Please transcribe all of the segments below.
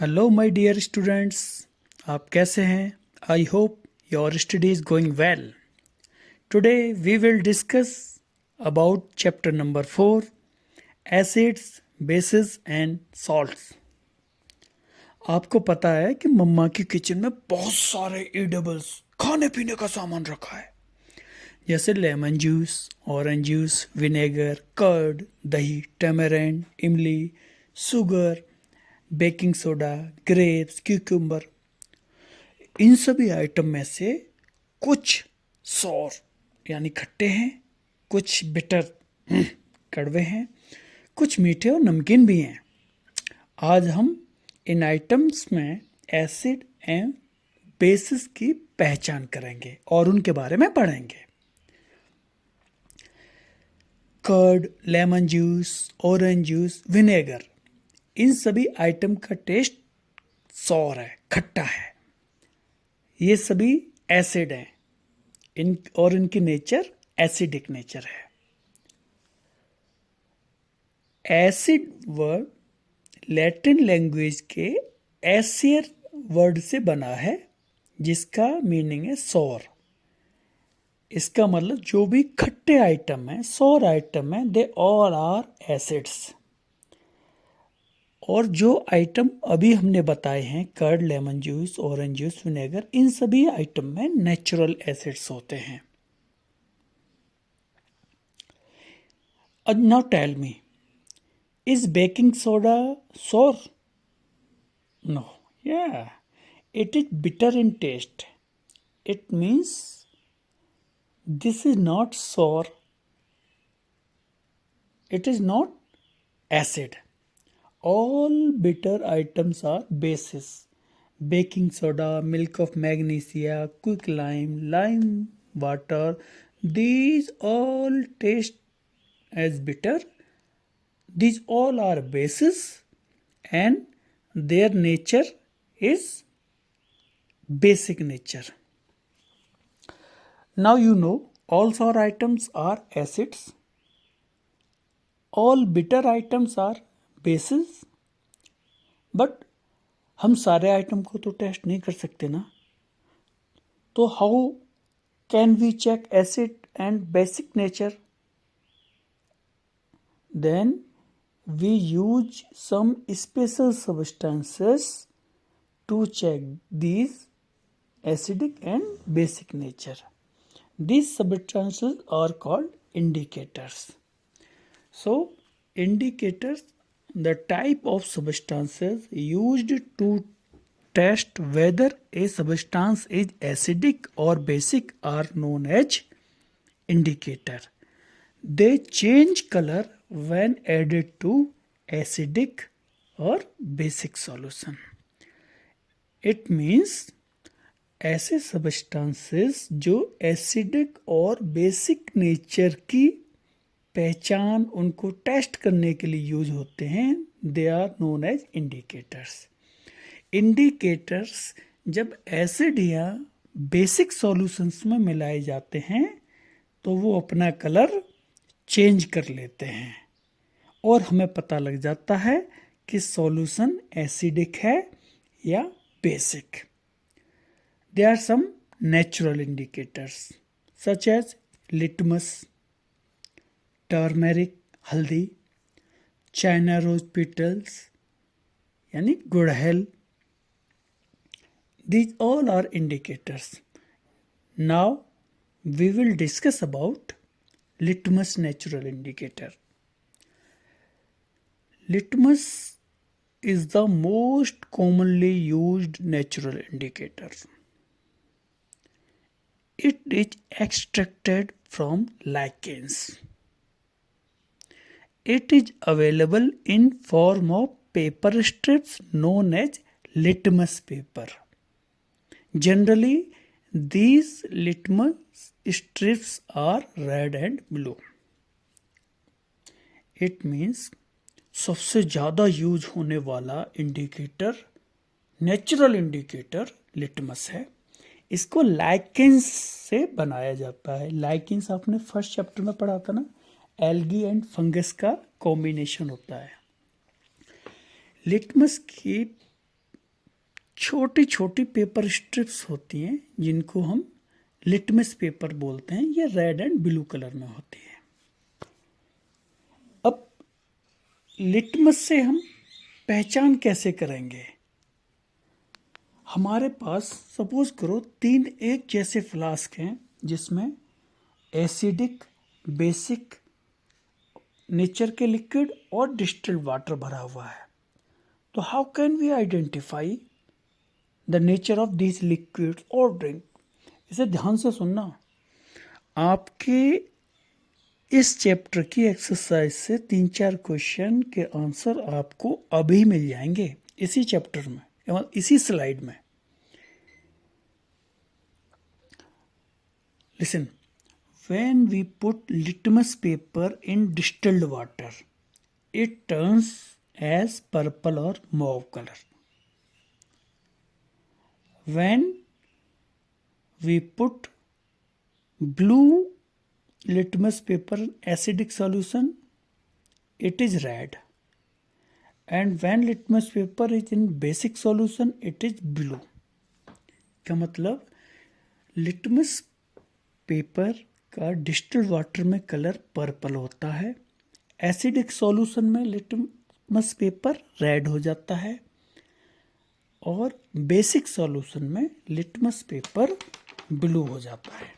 Hello my dear students, आप कैसे हैं? I hope your study is going well. Today we will discuss about chapter number 4, acids, bases and salts. आपको पता है कि मम्मा की किचन में बहुत सारे एडिबल्स खाने पीने का सामान रखा है, जैसे lemon juice, orange juice, vinegar, curd, दही, टैमरिंड, इमली, sugar, baking soda, grapes, cucumber. इन सभी आइटम में से कुछ सौर यानी खट्टे हैं, कुछ बिटर कड़वे हैं, कुछ मीठे और नमकीन भी हैं. आज हम इन आइटम्स में एसिड एंड बेसिस की पहचान करेंगे और उनके बारे में पढ़ेंगे. Curd, lemon juice, orange juice, vinegar, इन सभी आइटम का टेस्ट सौर है, खट्टा है. ये सभी एसिड हैं और इनकी नेचर एसिडिक नेचर है. एसिड वर्ड लैटिन लैंग्वेज के एसियर वर्ड से बना है, जिसका मीनिंग है सौर. इसका मतलब जो भी खट्टे आइटम है, सौर आइटम है, दे ऑल आर एसिड्स. और जो आइटम अभी हमने बताए हैं, curd, lemon juice, orange juice, vinegar, इन सभी आइटम में नेचुरल एसिड्स होते हैं. Now tell me, is baking soda sour? No. Yeah. It is bitter in taste. It means this is not sour. It is not acid. All bitter items are bases. Baking soda, milk of magnesia, quick lime, lime water, these all taste as bitter. These all are bases and their nature is basic nature. Now you know all sour items are acids, all bitter items are bases, but हम सारे item को तो test नहीं कर सकते ना. तो how can we check acid and basic nature? Then we use some special substances to check these acidic and basic nature. These substances are called indicators. So, indicators, the type of substances used to test whether a substance is acidic or basic are known as indicator. They change color when added to acidic or basic solution. It means ऐसे substances जो acidic और basic nature की पहचान, उनको test करने के लिए use होते हैं, they are known as indicators. Indicators जब एसिड या बेसिक सॉल्यूशंस में मिलाए जाते हैं तो वो अपना कलर चेंज कर लेते हैं और हमें पता लग जाता है कि सॉल्यूशन एसिडिक है या basic. There are some natural indicators such as litmus, turmeric, हल्दी, China rose petals यानी गुड़हल. These all are indicators. Now we will discuss about litmus natural indicator. Litmus is the most commonly used natural indicator. It is extracted from lichens. It is available in form of paper strips known as litmus paper. Generally, these litmus strips are red and blue. It means सबसे ज़्यादा use होने वाला indicator, natural indicator litmus है. इसको lichens से बनाया जाता है. लाइकेंस आपने फर्स्ट चैप्टर में पढ़ा था ना, एल्गी एंड फंगस का कॉम्बिनेशन होता है. लिटमस की छोटी छोटी पेपर स्ट्रिप्स होती हैं जिनको हम लिटमस पेपर बोलते हैं। ये रेड एंड ब्लू कलर में होती है। अब लिटमस से हम पहचान कैसे करेंगे? हमारे पास सपोज करो 3 एक जैसे फ्लास्क हैं जिसमें एसिडिक, बेसिक नेचर के लिक्विड और डिस्टिल्ड वाटर भरा हुआ है। तो how can we identify the nature of this liquid और ड्रिंक? इसे ध्यान से सुनना। आपके इस चैप्टर की एक्सरसाइज से 3-4 क्वेश्चन के आंसर आपको अभी मिल जाएंगे इसी चैप्टर में, इसी स्लाइड में। Listen, when we put litmus paper in distilled water, it turns as purple or mauve color. When we put blue litmus paper acidic solution, it is red. And when litmus paper is in basic solution, it is blue. क्या मतलब? Litmus paper का distilled water में colour purple होता है, acidic solution में litmus paper red हो जाता है और बेसिक सॉल्यूशन में लिटमस पेपर ब्लू हो जाता है।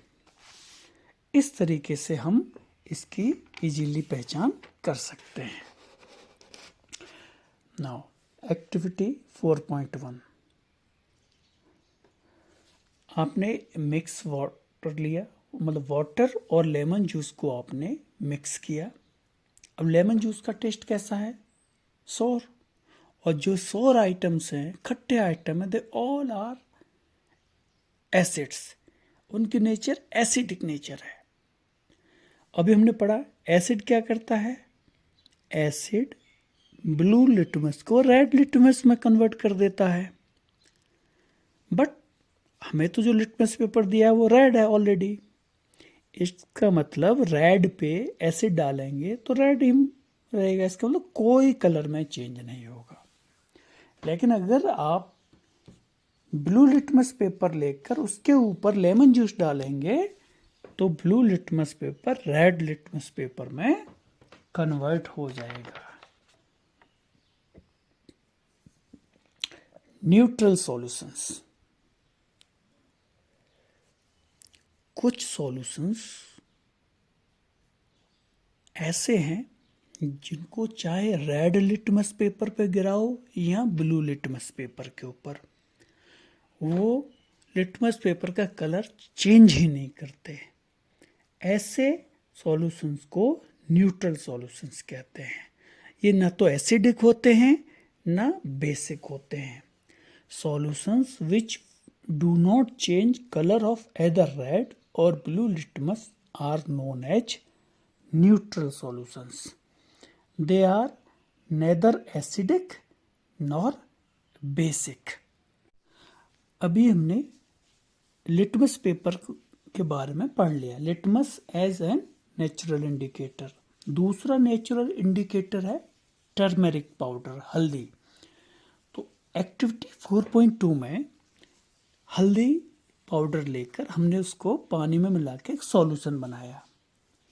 इस तरीके से हम इसकी इजीली पहचान कर सकते हैं। नाउ एक्टिविटी 4.1, आपने मिक्स वाटर लिया, मतलब वाटर और लेमन जूस को आपने मिक्स किया। अब लेमन जूस का टेस्ट कैसा है? सोर। और जो सोर आइटम्स हैं, खट्टे आइटम है, दे ऑल आर एसिड्स, उनकी नेचर एसिडिक नेचर है। अभी हमने पढ़ा एसिड क्या करता है? एसिड ब्लू लिटमस को रेड लिटमस में कन्वर्ट कर देता है। बट हमें तो जो लिटमस पेपर दिया है वो रेड है ऑलरेडी। इसका मतलब रेड पे एसिड डालेंगे तो रेड ही रहेगा, इसका मतलब कोई कलर में चेंज नहीं होगा। लेकिन अगर आप ब्लू लिटमस पेपर लेकर उसके ऊपर लेमन जूस डालेंगे तो blue litmus paper red litmus paper में कन्वर्ट हो जाएगा। न्यूट्रल सॉल्यूशंस, कुछ सॉल्यूशंस ऐसे हैं जिनको चाहे रेड लिटमस पेपर पे गिराओ या ब्लू लिटमस पेपर के ऊपर, वो लिटमस पेपर का कलर चेंज ही नहीं करते। ऐसे सॉल्यूशंस को न्यूट्रल सॉल्यूशंस कहते हैं। ये ना तो एसिडिक होते हैं ना बेसिक होते हैं। Solutions which do not change colour of either red और blue litmus are known as neutral solutions. They are neither acidic nor basic. अभी हमने लिटमस पेपर के बारे में पढ़ लिया, litmus as an natural indicator. दूसरा नेचुरल इंडिकेटर है टर्मेरिक पाउडर, हल्दी। तो एक्टिविटी 4.2 में हल्दी पाउडर लेकर हमने उसको पानी में मिला के एक सॉल्यूशन बनाया,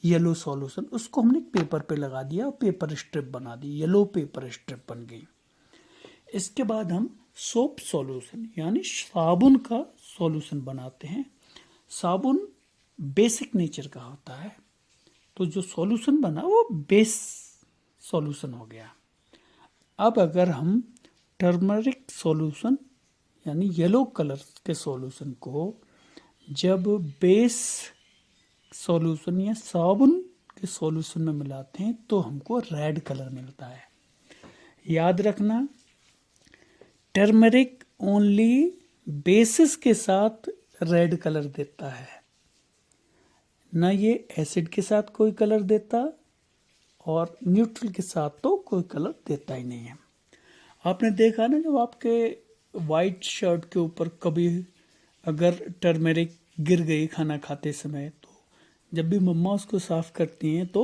येलो सॉल्यूशन। उसको हमने पेपर पे लगा दिया और पेपर स्ट्रिप बना दी, येलो पेपर स्ट्रिप बन गई। इसके बाद हम सोप सॉल्यूशन यानी साबुन का सॉल्यूशन बनाते हैं। साबुन बेसिक नेचर का होता है, तो जो सॉल्यूशन बना वो बेस सॉल्यूशन हो गया। अब अगर हम टर्मरिक सॉल्यूशन यानी येलो कलर के सॉल्यूशन को जब बेस सॉल्यूशन या साबुन के सॉल्यूशन में मिलाते हैं तो हमको रेड कलर मिलता है। याद रखना, टर्मरिक ओनली बेसिस के साथ रेड कलर देता है, ना ये एसिड के साथ कोई कलर देता और न्यूट्रल के साथ तो कोई कलर देता ही नहीं है। आपने देखा ना, जब आपके वाइट शर्ट के ऊपर कभी अगर टर्मेरिक गिर गई खाना खाते समय, तो जब भी मम्मा उसको साफ करती हैं तो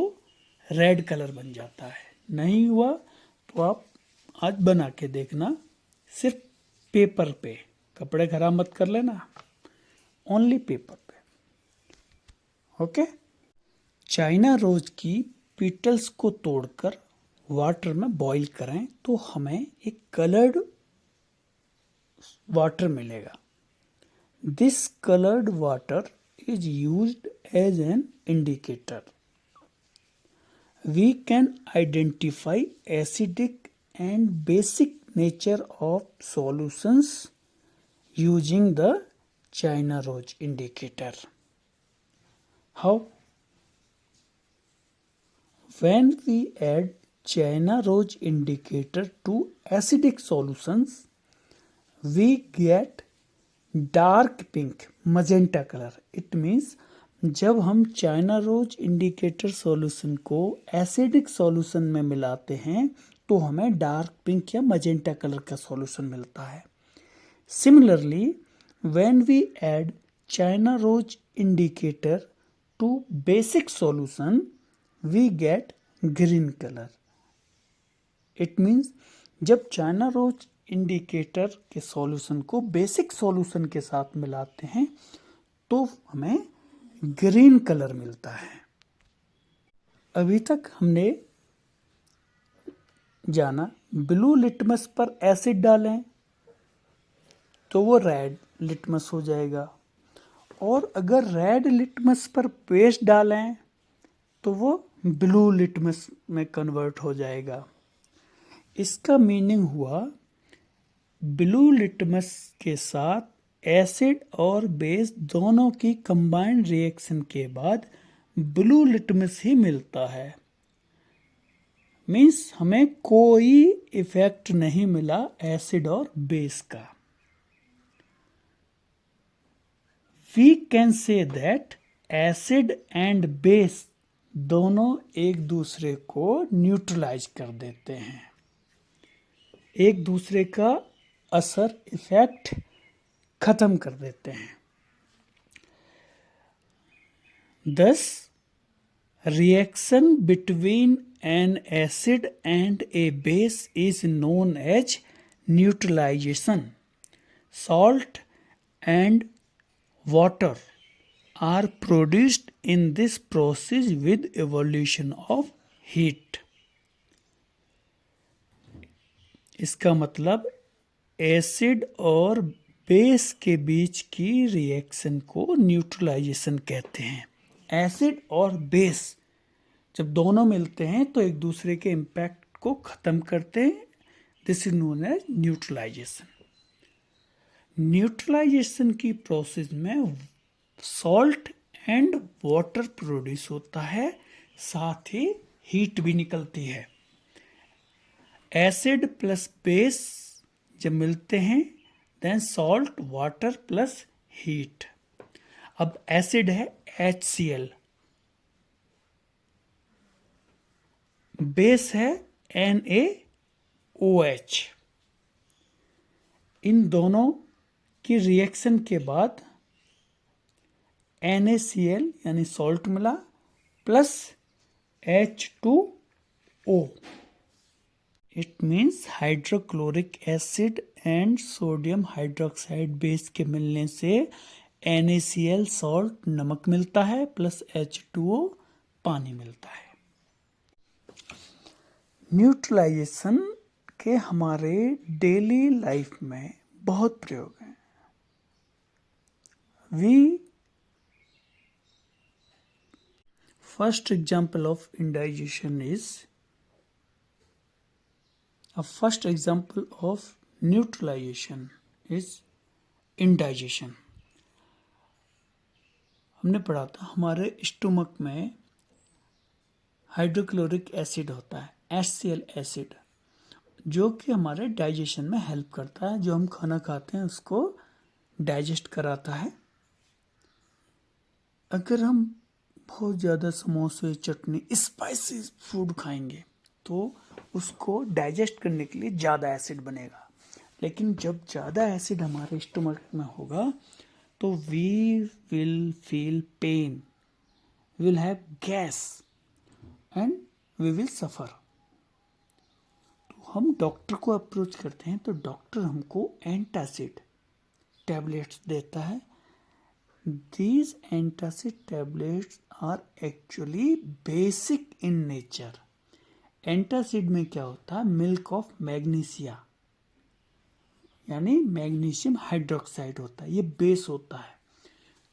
रेड कलर बन जाता है। नहीं हुआ तो आप आज बना के देखना, सिर्फ पेपर पे, कपड़े खराब मत कर लेना, ओनली पेपर पे। ओके। चाइना रोज की पीटल्स को तोड़कर वाटर में बॉईल करें तो हमें एक कलर्ड वाटर मिलेगा। This coloured water is used as an indicator. We can identify acidic and basic nature of solutions using the China Roach indicator. How? When we add China Roach indicator to acidic solutions, we get dark pink magenta colour. It means जब हम China rose indicator solution को acidic solution में मिलाते हैं तो हमें dark pink या magenta colour का सॉल्यूशन मिलता है। Similarly when we add China rose indicator to basic solution we get green colour. It means जब चाइना रोज इंडिकेटर के सॉल्यूशन को बेसिक सॉल्यूशन के साथ मिलाते हैं तो हमें ग्रीन कलर मिलता है। अभी तक हमने जाना ब्लू लिटमस पर एसिड डालें तो वो रेड लिटमस हो जाएगा, और अगर रेड लिटमस पर बेस डालें तो वो ब्लू लिटमस में कन्वर्ट हो जाएगा। इसका मीनिंग हुआ ब्लू लिटमस के साथ एसिड और बेस दोनों की कंबाइंड रिएक्शन के बाद ब्लू लिटमस ही मिलता है। मीन्स हमें कोई इफेक्ट नहीं मिला एसिड और बेस का। We can say that acid and base दोनों एक दूसरे को न्यूट्रलाइज कर देते हैं, एक दूसरे का असर इफेक्ट खत्म कर देते हैं। Thus, reaction between an acid and a base is known as neutralization. Salt and water are produced in this process with evolution of heat. इसका मतलब एसिड और बेस के बीच की रिएक्शन को न्यूट्रलाइजेशन कहते हैं। एसिड और बेस जब दोनों मिलते हैं तो एक दूसरे के इम्पैक्ट को ख़त्म करते हैं। This is known as neutralization. Neutralization की प्रोसेस में सॉल्ट एंड वाटर प्रोड्यूस होता है, साथ ही हीट भी निकलती है। एसिड प्लस बेस जब मिलते हैं then salt water plus heat. अब एसिड है HCl, बेस है NaOH। इन दोनों की रिएक्शन के बाद NaCl यानी सॉल्ट मिला plus H2O। It means hydrochloric acid and sodium hydroxide base के मिलने से NaCl सॉल्ट नमक मिलता है प्लस H2O पानी मिलता है। न्यूट्रलाइजेशन के हमारे डेली लाइफ में बहुत प्रयोग हैं। First example of indigestion is A first example of neutralization is indigestion. हमने पढ़ा था हमारे स्टोमक में हाइड्रोक्लोरिक एसिड होता है HCl एसिड, जो कि हमारे डाइजेशन में हेल्प करता है। जो हम खाना खाते हैं उसको डाइजेस्ट कराता है। अगर हम बहुत ज़्यादा समोसे चटनी स्पाइसी फूड खाएंगे तो उसको डाइजेस्ट करने के लिए ज़्यादा एसिड बनेगा, लेकिन जब ज़्यादा एसिड हमारे स्टोमक में होगा तो we will feel pain, will have gas and we will suffer. तो हम डॉक्टर को अप्रोच करते हैं तो डॉक्टर हमको एंटासिड टैबलेट्स देता है. These antacid tablets are actually basic in nature. Antacid में क्या होता है? मिल्क ऑफ मैग्नीशिया यानी मैग्नीशियम हाइड्रोक्साइड होता है, ये बेस होता है.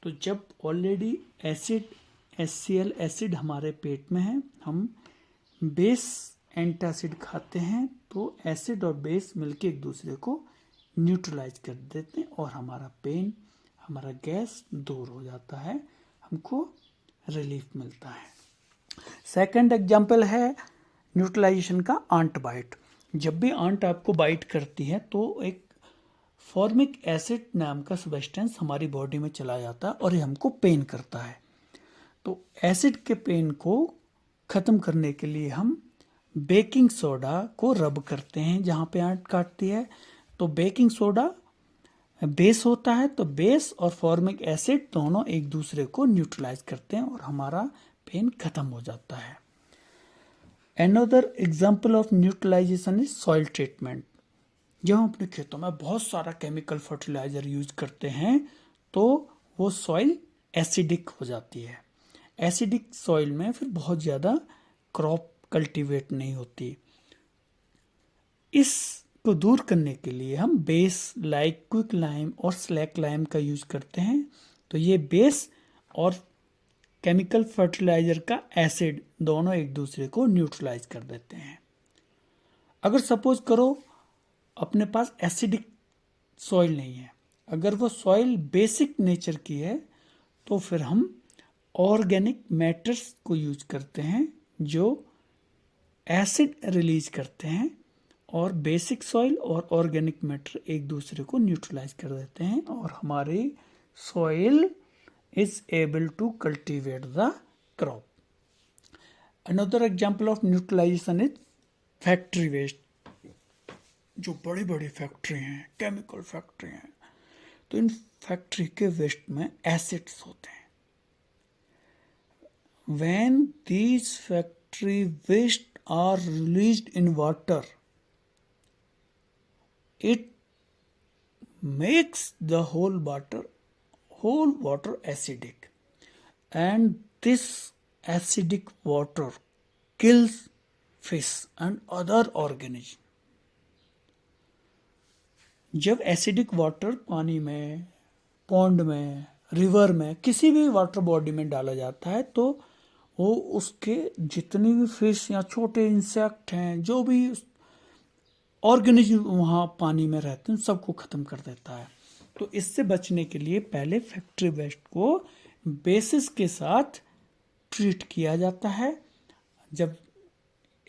तो जब ऑलरेडी एसिड HCl एसिड हमारे पेट में है, हम बेस एंटासिड खाते हैं तो एसिड और बेस मिलके एक दूसरे को न्यूट्रलाइज कर देते हैं और हमारा पेन, हमारा गैस दूर हो जाता है, हमको रिलीफ मिलता है. सेकंड एग्जाम्पल है न्यूट्रलाइजेशन का आंट बाइट. जब भी आंट आपको बाइट करती है तो एक फॉर्मिक एसिड नाम का सब्सटेंस हमारी बॉडी में चला जाता है और ये हमको पेन करता है. तो एसिड के पेन को ख़त्म करने के लिए हम बेकिंग सोडा को रब करते हैं जहाँ पे आंट काटती है. तो बेकिंग सोडा बेस होता है, तो बेस और फॉर्मिक एसिड दोनों एक दूसरे को न्यूट्रलाइज करते हैं और हमारा पेन खत्म हो जाता है. Another example of neutralization is soil treatment. जब हम अपने खेतों में बहुत सारा केमिकल फर्टिलाइजर यूज करते हैं तो वो सॉइल एसिडिक हो जाती है. एसिडिक सॉइल में फिर बहुत ज़्यादा क्रॉप कल्टीवेट नहीं होती. इस को दूर करने के लिए हम बेस लाइक क्विक लाइम और स्लैक लाइम का यूज करते हैं. तो ये बेस और केमिकल फर्टिलाइजर का एसिड दोनों एक दूसरे को न्यूट्रलाइज कर देते हैं. अगर सपोज करो अपने पास एसिडिक सॉइल नहीं है, अगर वो सॉइल बेसिक नेचर की है, तो फिर हम ऑर्गेनिक मैटर्स को यूज करते हैं जो एसिड रिलीज करते हैं और बेसिक सॉइल और ऑर्गेनिक मैटर एक दूसरे को न्यूट्रलाइज कर देते हैं और हमारी soil is able to cultivate the crop. Another example of neutralization is factory waste. जो बड़ी बड़ी फैक्ट्री हैं, केमिकल फैक्ट्री हैं, तो इन फैक्ट्री के वेस्ट में एसिड्स होते हैं. When these factory waste are released in water, it makes the whole water acidic, and this acidic water kills fish and other organisms. जब एसिडिक वाटर पानी में, पॉन्ड में, रिवर में, किसी भी वाटर बॉडी में डाला जाता है तो वो उसके जितनी भी फिश या छोटे इंसेक्ट हैं, जो भी ऑर्गेनिज्म वहाँ पानी में रहते हैं, सबको ख़त्म कर देता है. तो इससे बचने के लिए पहले फैक्ट्री वेस्ट को बेसिस के साथ ट्रीट किया जाता है. जब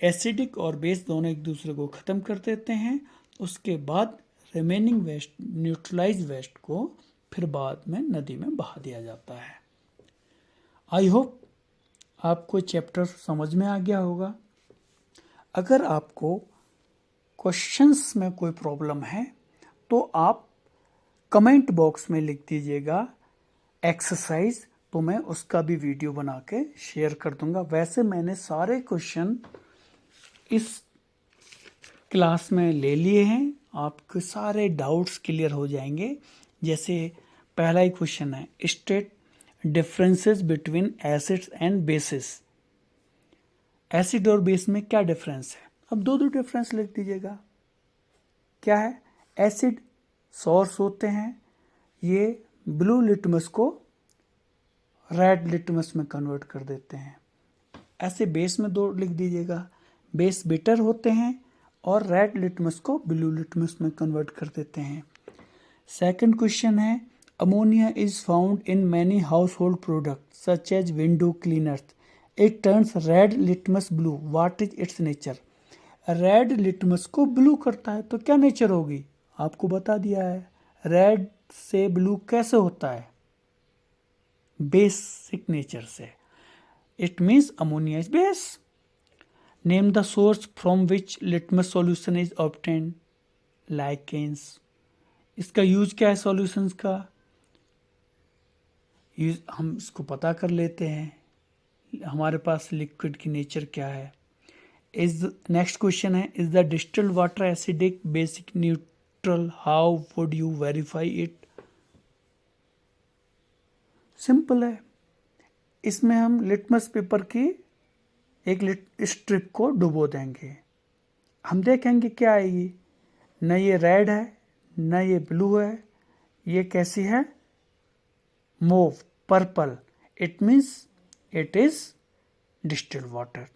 एसिडिक और बेस दोनों एक दूसरे को ख़त्म कर देते हैं, उसके बाद रिमेनिंग वेस्ट, न्यूट्रलाइज वेस्ट को फिर बाद में नदी में बहा दिया जाता है. आई होप आपको चैप्टर समझ में आ गया होगा. अगर आपको क्वेश्चंस में कोई प्रॉब्लम है तो आप कमेंट बॉक्स में लिख दीजिएगा एक्सरसाइज, तो मैं उसका भी वीडियो बना के शेयर कर दूंगा. वैसे मैंने सारे क्वेश्चन इस क्लास में ले लिए हैं, आपके सारे डाउट्स क्लियर हो जाएंगे. जैसे पहला ही क्वेश्चन है, state differences between acids and bases. Acid और बेस में क्या डिफरेंस है? अब दो डिफरेंस लिख दीजिएगा. क्या है? एसिड सोर्स होते हैं, ये ब्लू लिटमस को रेड लिटमस में कन्वर्ट कर देते हैं. ऐसे बेस में दो लिख दीजिएगा. बेस बिटर होते हैं और रेड लिटमस को ब्लू लिटमस में कन्वर्ट कर देते हैं. सेकंड क्वेश्चन है, ammonia is found in many household product such as window cleaners. It turns red litmus blue. What is its nature? Red litmus को ब्लू करता है तो क्या नेचर होगी? आपको बता दिया है. रेड से ब्लू कैसे होता है? बेसिक नेचर से. It means ammonia is base. Name the source from which litmus solution is obtained. Lichens. इसका यूज क्या है सॉल्यूशंस का? यूज हम इसको पता कर लेते हैं, हमारे पास लिक्विड की नेचर क्या है. नेक्स्ट क्वेश्चन है, is the distilled water acidic, basic, neutral, how would you verify it? Simple है, इसमें हम लिटमस पेपर की एक स्ट्रिप को डुबो देंगे, हम देखेंगे क्या आएगी। न ये रेड है न ये ब्लू है, ये कैसी है, mauve, purple, it means it is distilled water.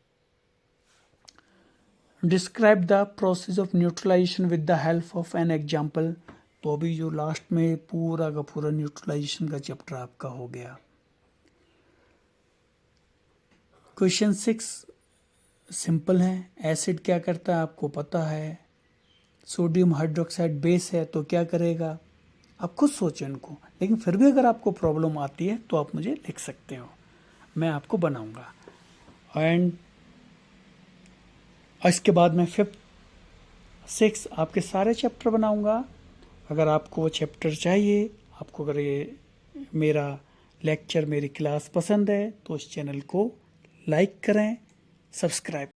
Describe the process of neutralization with the help of an example. तो अभी जो लास्ट में पूरा का पूरा न्यूट्रलाइजेशन का चैप्टर आपका हो गया। क्वेश्चन 6 सिंपल है, एसिड क्या करता है आपको पता है, सोडियम हाइड्रोक्साइड बेस है तो क्या करेगा, आप खुद सोचें इनको, लेकिन फिर भी अगर आपको प्रॉब्लम आती है तो आप मुझे लिख सकते हो, मैं आपको बनाऊंगा। एंड इसके बाद मैं 5, 6 आपके सारे चैप्टर बनाऊंगा। अगर आपको वो चैप्टर चाहिए, आपको अगर ये मेरा लेक्चर, मेरी क्लास पसंद है तो इस चैनल को लाइक करें, सब्सक्राइब